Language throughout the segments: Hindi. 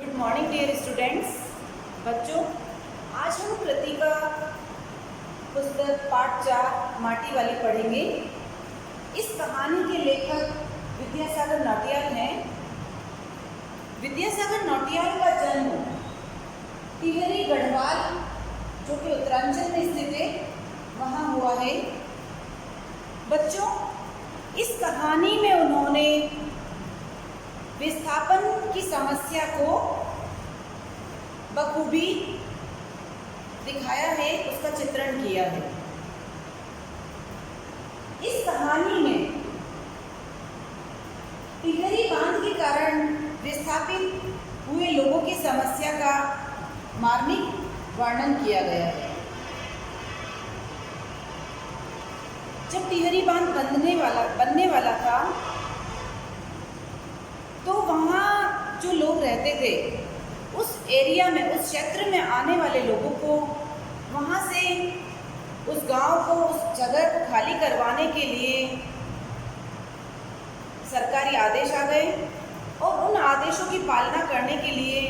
Good morning dear students. बच्चों, आज हम कृतिका पुस्तक पाठ 4 माटी वाली पढ़ेंगे। इस कहानी के लेखक विद्यासागर नौटियाल हैं। विद्यासागर नौटियाल का जन्म टिहरी गढ़वाल, जो कि उत्तरांचल में स्थित है, वहाँ हुआ है। बच्चों, इस कहानी में उन्होंने विस्थापन की समस्या को बखूबी दिखाया है, उसका चित्रण किया है। इस कहानी में टिहरी बांध के कारण विस्थापित हुए लोगों की समस्या का मार्मिक वर्णन किया गया है। जब टिहरी बांध बनने वाला था, तो वहाँ जो लोग रहते थे, उस एरिया में, उस क्षेत्र में आने वाले लोगों को वहाँ से उस गांव को, उस जगह को खाली करवाने के लिए सरकारी आदेश आ गए। और उन आदेशों की पालना करने के लिए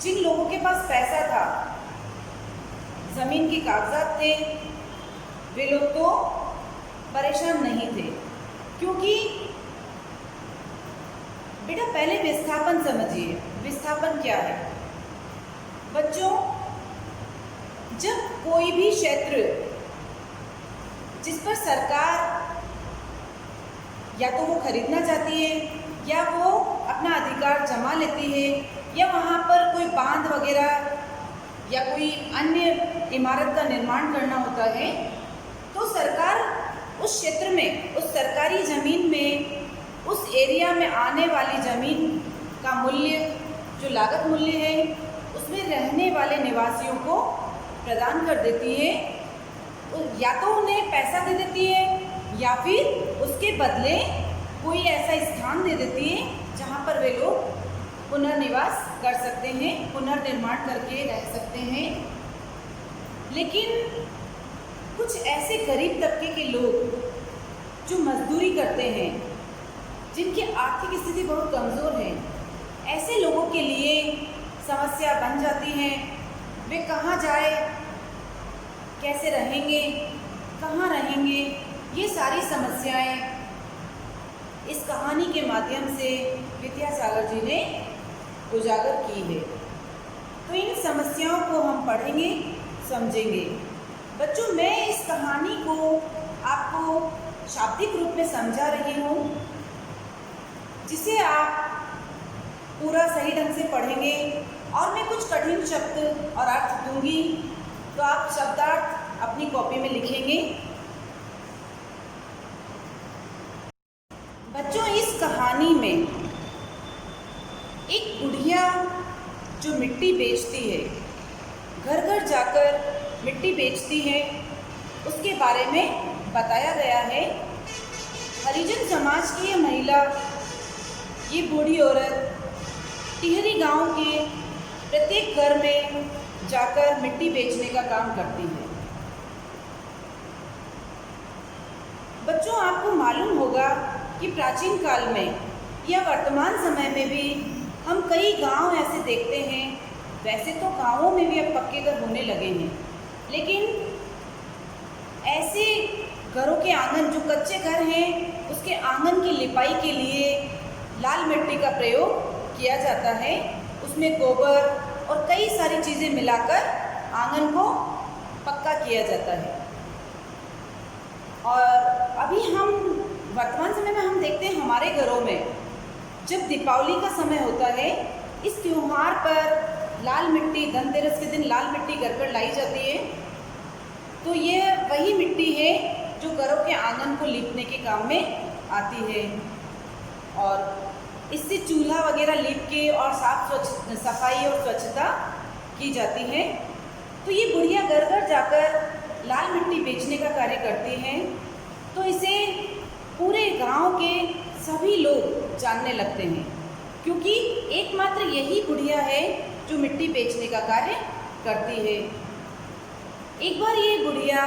जिन लोगों के पास पैसा था, ज़मीन के कागजात थे, वे लोग तो परेशान नहीं थे। क्योंकि बेटा, पहले विस्थापन समझिए। विस्थापन क्या है? बच्चों, जब कोई भी क्षेत्र जिस पर सरकार या तो वो खरीदना चाहती है, या वो अपना अधिकार जमा लेती है, या वहाँ पर कोई बांध वगैरह या कोई अन्य इमारत का निर्माण करना होता है, तो सरकार उस क्षेत्र में, उस सरकारी ज़मीन में, उस एरिया में आने वाली ज़मीन का मूल्य, जो लागत मूल्य है, उसमें रहने वाले निवासियों को प्रदान कर देती है। या तो उन्हें पैसा दे देती है, या फिर उसके बदले कोई ऐसा स्थान दे देती है जहाँ पर वे लोग पुनर्निवास कर सकते हैं, पुनर्निर्माण करके रह सकते हैं। लेकिन कुछ ऐसे गरीब तबके के लोग जो मजदूरी करते हैं, जिनकी आर्थिक स्थिति बहुत कमज़ोर है, ऐसे लोगों के लिए समस्या बन जाती है। वे कहाँ जाए, कैसे रहेंगे, कहाँ रहेंगे, ये सारी समस्याएं इस कहानी के माध्यम से विद्यासागर जी ने उजागर की है। तो इन समस्याओं को हम पढ़ेंगे, समझेंगे। बच्चों, मैं इस कहानी को आपको शाब्दिक रूप में समझा रही हूँ, जिसे आप पूरा सही ढंग से पढ़ेंगे। और मैं कुछ कठिन शब्द और अर्थ दूंगी, तो आप शब्दार्थ अपनी कॉपी में लिखेंगे। बच्चों, इस कहानी में एक बुढ़िया जो मिट्टी बेचती है, घर घर जाकर मिट्टी बेचती है, उसके बारे में बताया गया है। हरिजन समाज की ये महिला, ये बूढ़ी औरत टिहरी गांव के प्रत्येक घर में जाकर मिट्टी बेचने का काम करती है। बच्चों, आपको मालूम होगा कि प्राचीन काल में या वर्तमान समय में भी हम कई गांव ऐसे देखते हैं। वैसे तो गांवों में भी अब पक्के घर होने लगे हैं, लेकिन ऐसे घरों के आंगन, जो कच्चे घर हैं, उसके आंगन की लिपाई के लिए लाल मिट्टी का प्रयोग किया जाता है। उसमें गोबर और कई सारी चीज़ें मिलाकर आंगन को पक्का किया जाता है। और अभी हम वर्तमान समय में हम देखते हैं, हमारे घरों में जब दीपावली का समय होता है, इस त्योहार पर लाल मिट्टी, धनतेरस के दिन लाल मिट्टी घर पर लाई जाती है। तो ये वही मिट्टी है जो घरों के आंगन को लीपने के काम में आती है। और इससे चूल्हा वगैरह लीप के और सफाई और स्वच्छता की जाती है। तो ये बुढ़िया घर घर जाकर लाल मिट्टी बेचने का कार्य करती हैं। तो इसे पूरे गांव के सभी लोग जानने लगते हैं, क्योंकि एकमात्र यही बुढ़िया है जो मिट्टी बेचने का कार्य करती है। एक बार ये बुढ़िया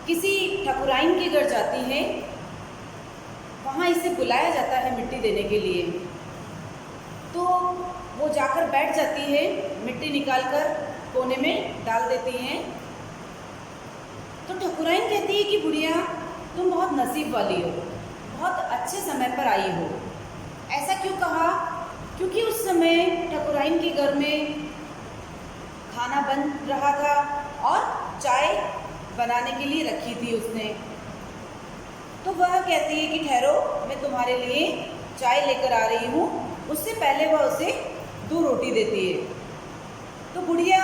किसी ठकुराइन के घर जाती है, वहाँ इसे बुलाया जाता है मिट्टी देने के लिए। वो जाकर बैठ जाती है, मिट्टी निकालकर कोने में डाल देती हैं। तो ठकुराइन कहती है कि बुढ़िया तुम बहुत नसीब वाली हो, बहुत अच्छे समय पर आई हो। ऐसा क्यों कहा? क्योंकि उस समय ठकुराइन के घर में खाना बन रहा था और चाय बनाने के लिए रखी थी उसने। तो वह कहती है कि ठहरो, मैं तुम्हारे लिए चाय लेकर आ रही हूँ। उससे पहले वह उसे 2 रोटी देती है। तो बुढ़िया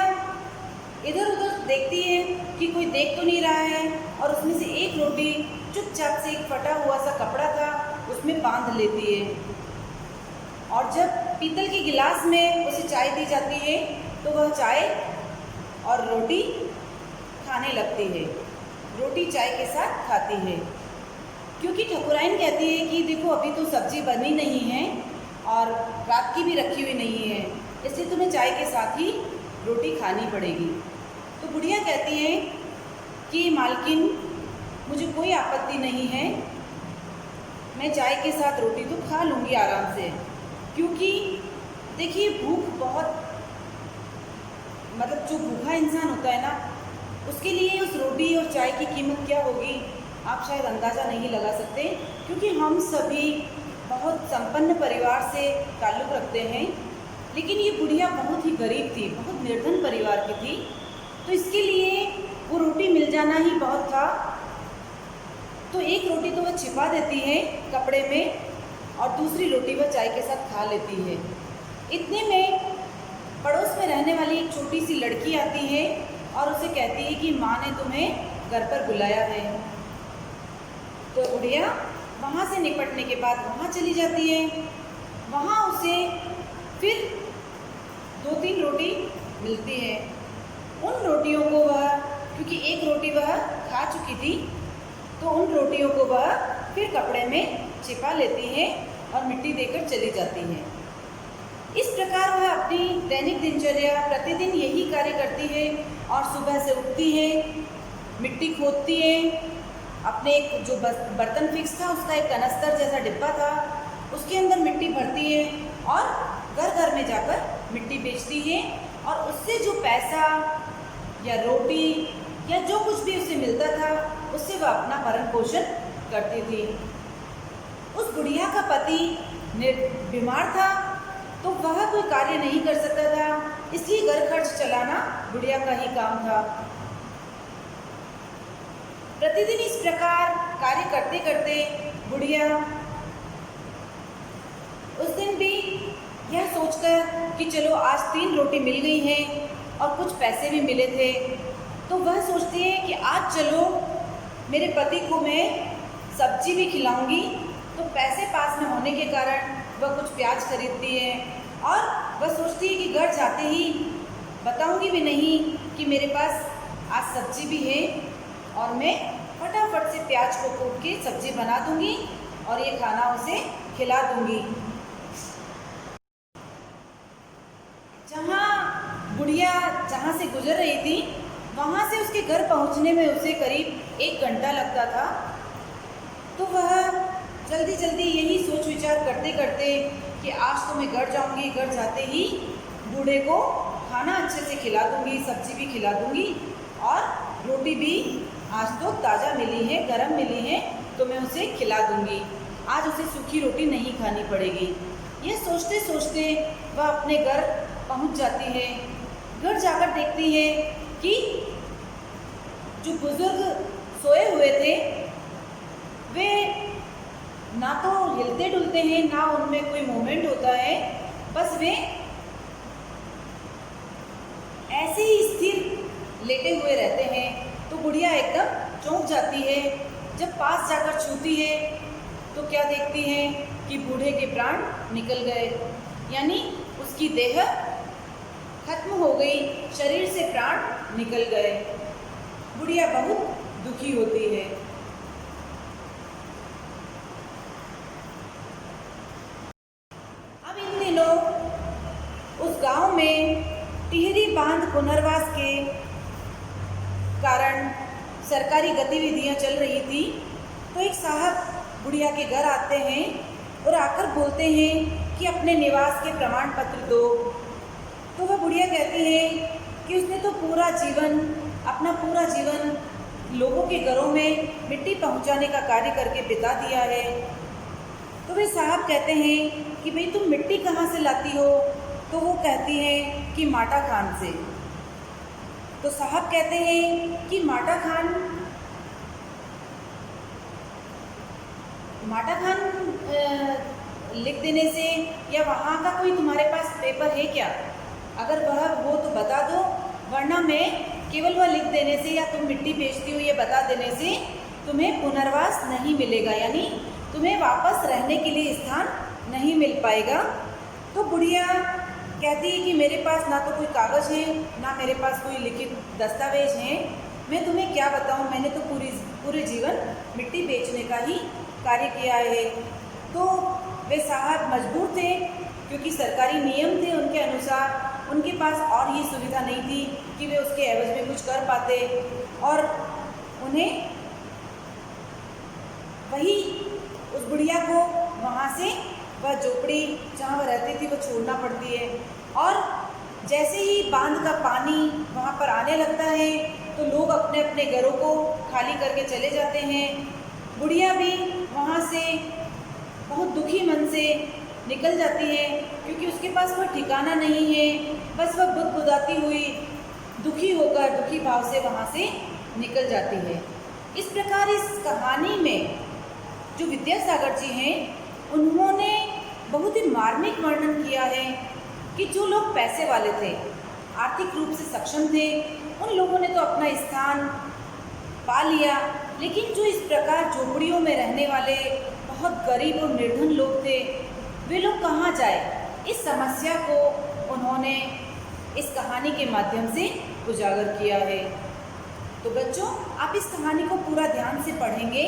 इधर उधर देखती है कि कोई देख तो नहीं रहा है, और उसमें से एक रोटी चुपचाप से एक फटा हुआ सा कपड़ा था उसमें बांध लेती है। और जब पीतल के गिलास में उसे चाय दी जाती है तो वह चाय और रोटी खाने लगती है, रोटी चाय के साथ खाती है। क्योंकि ठकुराइन कहती है कि देखो अभी तो सब्जी बनी नहीं है और रात की भी रखी हुई नहीं है, इसलिए तुम्हें चाय के साथ ही रोटी खानी पड़ेगी। तो बुढ़िया कहती है कि मालकिन मुझे कोई आपत्ति नहीं है, मैं चाय के साथ रोटी तो खा लूँगी आराम से। क्योंकि देखिए भूख बहुत, मतलब जो भूखा इंसान होता है ना, उसके लिए उस रोटी और चाय की कीमत क्या होगी आप शायद अंदाज़ा नहीं लगा सकते। क्योंकि हम सभी बहुत संपन्न परिवार से ताल्लुक़ रखते हैं, लेकिन ये बुढ़िया बहुत ही गरीब थी, बहुत निर्धन परिवार की थी। तो इसके लिए वो रोटी मिल जाना ही बहुत था। तो एक रोटी तो वह छिपा देती है कपड़े में और दूसरी रोटी वह चाय के साथ खा लेती है। इतने में पड़ोस में रहने वाली एक छोटी सी लड़की आती है और उसे कहती है कि माँ ने तुम्हें घर पर बुलाया है। तो बुढ़िया वहाँ से निपटने के बाद वहाँ चली जाती है। वहाँ उसे फिर 2-3 रोटी मिलती है। उन रोटियों को वह, क्योंकि एक रोटी वह खा चुकी थी, तो उन रोटियों को वह फिर कपड़े में छिपा लेती है और मिट्टी देकर चली जाती है। इस प्रकार वह अपनी दैनिक दिनचर्या प्रतिदिन यही कार्य करती है और सुबह से उठती है, मिट्टी खोदती है, अपने एक जो बर्तन फिक्स था उसका एक कनस्तर जैसा डिब्बा था, उसके अंदर मिट्टी भरती है और घर घर में जाकर मिट्टी बेचती है। और उससे जो पैसा या रोटी या जो कुछ भी उसे मिलता था उससे वह अपना भरण पोषण करती थी। उस बुढ़िया का पति बीमार था तो वह कोई कार्य नहीं कर सकता था, इसलिए घर खर्च चलाना बुढ़िया का ही काम था। प्रतिदिन इस प्रकार कार्य करते करते बुढ़िया उस दिन भी यह सोचकर कि चलो आज 3 रोटी मिल गई है और कुछ पैसे भी मिले थे, तो वह सोचती है कि आज चलो मेरे पति को मैं सब्जी भी खिलाऊंगी। तो पैसे पास में होने के कारण वह कुछ प्याज खरीदती है और वह सोचती है कि घर जाते ही बताऊंगी भी नहीं कि मेरे पास आज सब्जी भी है, और मैं फटाफट से प्याज को कूट के सब्जी बना दूंगी और ये खाना उसे खिला दूंगी। बुढ़िया जहाँ से गुजर रही थी वहाँ से उसके घर पहुँचने में उसे करीब 1 घंटा लगता था। तो वह जल्दी जल्दी यही सोच विचार करते करते कि आज तो मैं घर जाऊँगी, घर जाते ही बूढ़े को खाना अच्छे से खिला दूँगी, सब्जी भी खिला दूँगी और रोटी भी आज तो ताज़ा मिली है, गरम मिली है, तो मैं उसे खिला दूँगी। आज उसे सूखी रोटी नहीं खानी पड़ेगी। ये सोचते सोचते वह अपने घर पहुँच जाती है। घर जाकर देखती है कि जो बुजुर्ग सोए हुए थे वे ना तो हिलते डुलते हैं, ना उनमें कोई मूवमेंट होता है, बस वे ऐसे ही स्थिर लेटे हुए रहते हैं। तो बुढ़िया एकदम चौंक जाती है। जब पास जाकर छूती है तो क्या देखती है कि बूढ़े के प्राण निकल गए, यानी उसकी देह खत्म हो गई, शरीर से प्राण निकल गए। बुढ़िया बहुत दुखी होती है। अब इन दिनों उस गांव में टिहरी बांध पुनर्वास के कारण सरकारी गतिविधियां चल रही थी। तो एक साहब बुढ़िया के घर आते हैं और आकर बोलते हैं कि अपने निवास के प्रमाण पत्र दो। तो वह बुढ़िया कहती है कि उसने तो अपना पूरा जीवन लोगों के घरों में मिट्टी पहुंचाने का कार्य करके बिता दिया है। तो वे साहब कहते हैं कि भाई तुम मिट्टी कहाँ से लाती हो? तो वो कहती है कि माटा खान से। तो साहब कहते हैं कि माटा खान लिख देने से या वहाँ का कोई तुम्हारे पास पेपर है क्या? अगर वह हो तो बता दो, वरना मैं केवल वह लिख देने से या तुम मिट्टी बेचती हो ये बता देने से तुम्हें पुनर्वास नहीं मिलेगा, यानी तुम्हें वापस रहने के लिए स्थान नहीं मिल पाएगा। तो बुढ़िया कहती है कि मेरे पास ना तो कोई कागज़ है, ना मेरे पास कोई लिखित दस्तावेज है, मैं तुम्हें क्या बताऊं, मैंने तो पूरे जीवन मिट्टी बेचने का ही कार्य किया है। तो वे साहब मजबूर थे, क्योंकि सरकारी नियम थे उनके अनुसार, उनके पास और ये सुविधा नहीं थी कि वे उसके एवज में कुछ कर पाते, और उन्हें वही उस बुढ़िया को वहाँ से वह झोपड़ी जहाँ वह रहती थी वो छोड़ना पड़ती है। और जैसे ही बांध का पानी वहाँ पर आने लगता है तो लोग अपने अपने घरों को खाली करके चले जाते हैं। बुढ़िया भी वहाँ से बहुत दुखी मन से निकल जाती है, क्योंकि उसके पास कोई ठिकाना नहीं है। बस वह बुदबुदाती हुई दुखी भाव से वहाँ से निकल जाती है। इस प्रकार इस कहानी में जो विद्यासागर जी हैं उन्होंने बहुत ही मार्मिक वर्णन किया है कि जो लोग पैसे वाले थे, आर्थिक रूप से सक्षम थे, उन लोगों ने तो अपना स्थान पा लिया, लेकिन जो इस प्रकार झोपड़ियों में रहने वाले बहुत गरीब और निर्धन लोग थे, वे लोग कहाँ जाए? इस समस्या को उन्होंने इस कहानी के माध्यम से उजागर किया है। तो बच्चों, आप इस कहानी को पूरा ध्यान से पढ़ेंगे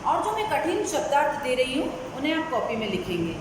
और जो मैं कठिन शब्दार्थ दे रही हूँ उन्हें आप कॉपी में लिखेंगे।